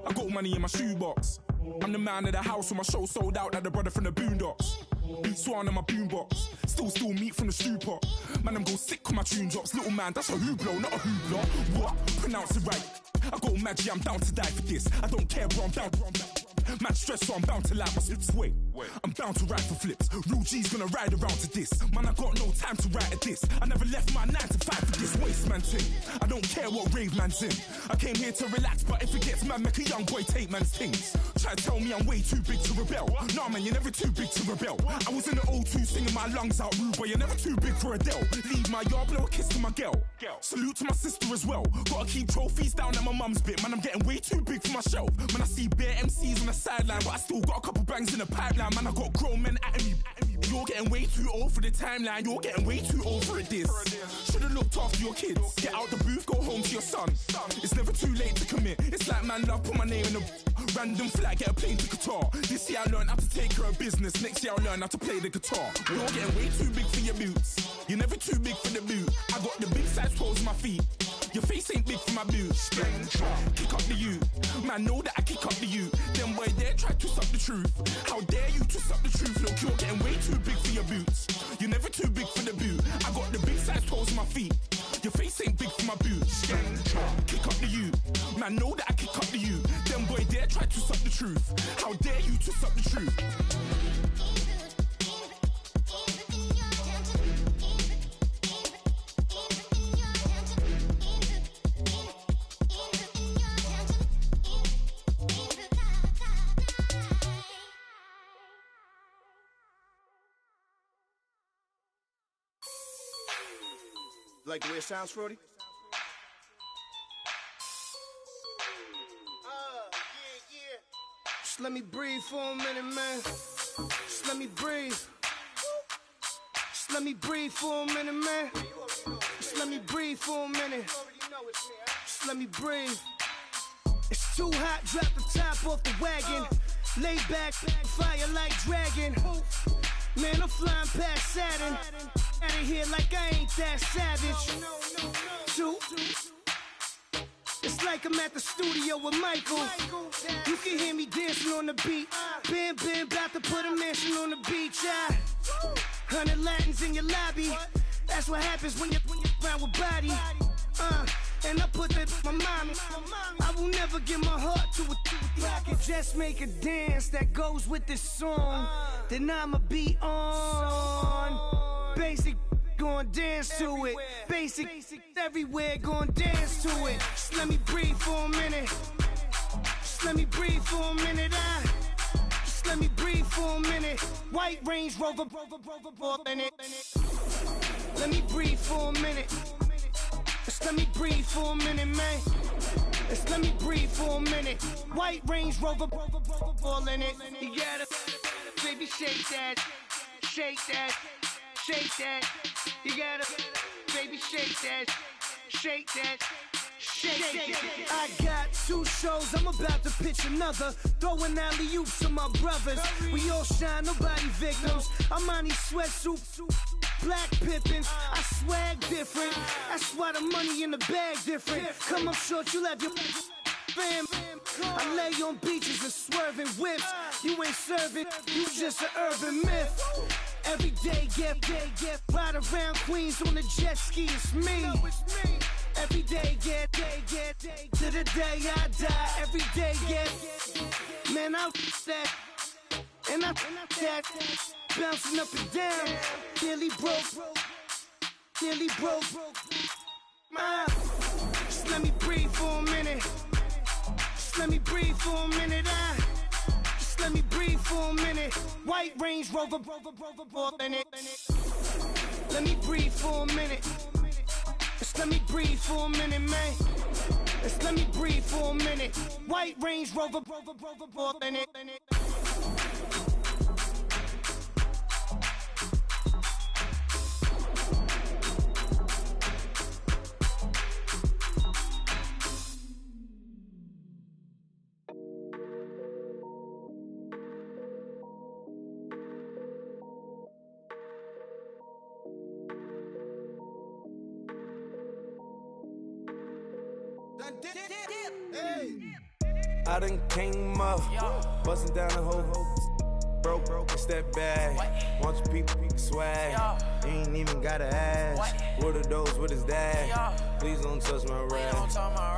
I got money in my shoebox. I'm the man of the house when my show sold out like the brother from the Boondocks. Beat Swan in my boombox. Still meat from the stew pot. Man, I'm go sick when my tune drops. Little man, that's a hooplo, not a hoopla. What? Pronounce it right. I go Maggie, I'm down to die for this. I don't care, bro, I'm down. Mad stress, so I'm bound to like my slips. Wait, I'm bound to ride for flips. Real G's gonna ride around to this. Man, I got no time to write at this. I never left my 9 to 5 for this waste man thing. I don't care what rave man's in. I came here to relax, but if it gets mad, make a young boy take man's things. Try to tell me I'm way too big to rebel. Nah, man, you're never too big to rebel. I was in the O2 singing my lungs out rude, but you're never too big for Adele. Leave my yard, blow a kiss to my girl. Salute to my sister as well. Gotta keep trophies down at my mum's bit. Man, I'm getting way too big for my shelf. Man, I see bare MCs on the sideline, but I still got a couple bangs in the pipeline. Man, I got grown men at me. You're getting way too old for the timeline. You're getting way too old for a diss. Should've looked after your kids. Get out the booth, go home to your son. It's never too late to commit. It's like man, love, put my name in a random flight, get a plane to Qatar. This year I learned how to take care of business. Next year I'll learn how to play the guitar. You're getting way too big for your boots. You're never too big for the boot. I got the big size toes on my feet. Your face ain't big for my boots. Kick up the you. Man, know that I kick up the you. Them boy there try to suck the truth. How dare you to suck the truth? Look, you're getting way too big for your boots. You're never too big for the boot. I got the big size toes on my feet. Your face ain't big for my boots. Kick up the you. Man, know that I kick up the you. Them boy there try to suck the truth. How dare you to suck the truth? Like the way it sounds, Frody? Yeah. Just let me breathe for a minute, man. Just let me breathe. Just let me breathe for a minute, man. Just let me breathe for a minute. Just let me breathe. It's too hot, drop the top off the wagon. Lay back, fire like dragon. Man, I'm flying past Saturn. Out of here like I ain't that savage. Two. It's like I'm at the studio with Michael. You can hear me dancing on the beat. Bam, about to put a mansion on the beach. 100 Latins in your lobby. That's what happens when you're around with body. And I put that my mommy. I will never give my heart to it. I can just make a dance that goes with this song. Then I'ma be on. Basic, gon' dance to it. Basic, everywhere, gon' dance to it. Just let me breathe for a minute. Just let me breathe for a minute. Just let me breathe for a minute. White Range Rover, in it. Let me breathe for a minute. Just let me breathe for a minute, man. Just let me breathe for a minute. White Range Rover, all in it. You gotta, baby, shake that, shake that. Shake that, you gotta, baby, shake that, shake that, shake that. I got 2 shows, I'm about to pitch another. Throwing alley-oops to my brothers. We all shine, nobody victims. I'm on these sweatsuits, black pippins. I swag different. That's why the money in the bag different. Come up short, you'll have your fam. I lay on beaches and swerving whips. You ain't serving, you just an urban myth. Every day, get ride around Queens on a jet ski, it's me. Every day, get to the day I die. Every day, get, man, I that, and I that, bouncing up and down, nearly broke. Just let me breathe for a minute. Just let me breathe for a minute. Just let me breathe for a minute. White Range Rover, in it. Let me breathe for a minute. Just let me breathe for a minute, man. Just let me breathe for a minute. White Range Rover, in it. I done came up, bustin' down the whole broke, it's that bad. Want your people swag, you ain't even gotta ask. What are those, what is that? Please don't touch my rap,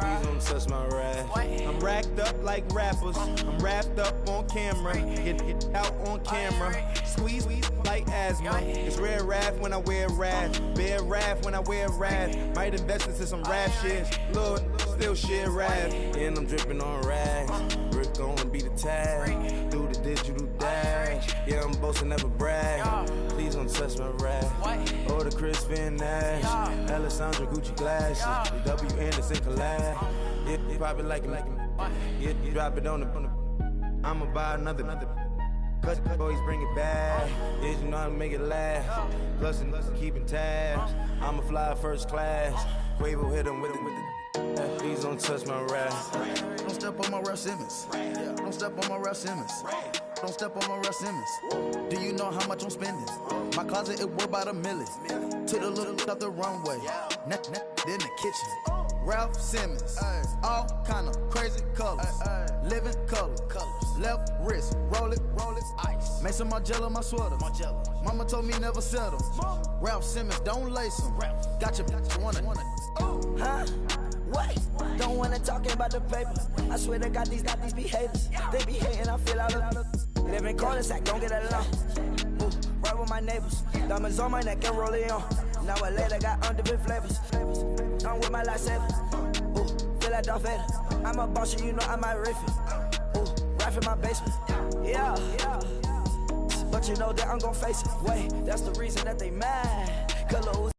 please don't touch my rap. I'm racked up like rappers, I'm wrapped up on camera, get out on camera, squeeze like asthma. It's rare wrath when I wear wrath, bare wrath when I wear wrath. Might invest into some rap shit, Lord, still shit rap. And I'm dripping on rags, Rick gonna be the tag, do the digital dash. Yeah, I'm boasting, never brag. Please don't touch my rap. Or the Chris Van Nash, Alessandra Gucci glasses, the W Anderson collab. Yeah, you pop it like it. Yeah, you drop it on the. I'ma buy another. Cause always bring it back. Is you know how to make it last. Plus and keeping tabs. I'ma fly first class. Quavo hit him with the. Please don't touch my rap. Don't step on my Ralph Simmons. Don't step on my Ralph Simmons. Don't step on my Ralph Simmons. Do you know how much I'm spending? My closet it worth about $1 million. To the little up the runway. Then the kitchen. Ralph Simmons. All kind of crazy colors. Living colors. Left wrist. Roll it. Ice. Make some Margiela my sweater. Mama told me never settle. Ralph Simmons, don't lace him. Got your wanna. Huh? Wait, don't wanna talk about the paper. I swear to God, these be haters. They be hating, I feel out of living cul-de-sac, don't get along. Ooh, right with my neighbors. Diamonds on my neck and roll it on. Now I later got underbit flavors. I'm with my lightsaber. Ooh, feel like Darth Vader. I'm a boss, you know I might riff it. Ooh, right in my basement. Yeah. But you know that I'm gon' face it. Wait, that's the reason that they mad. Color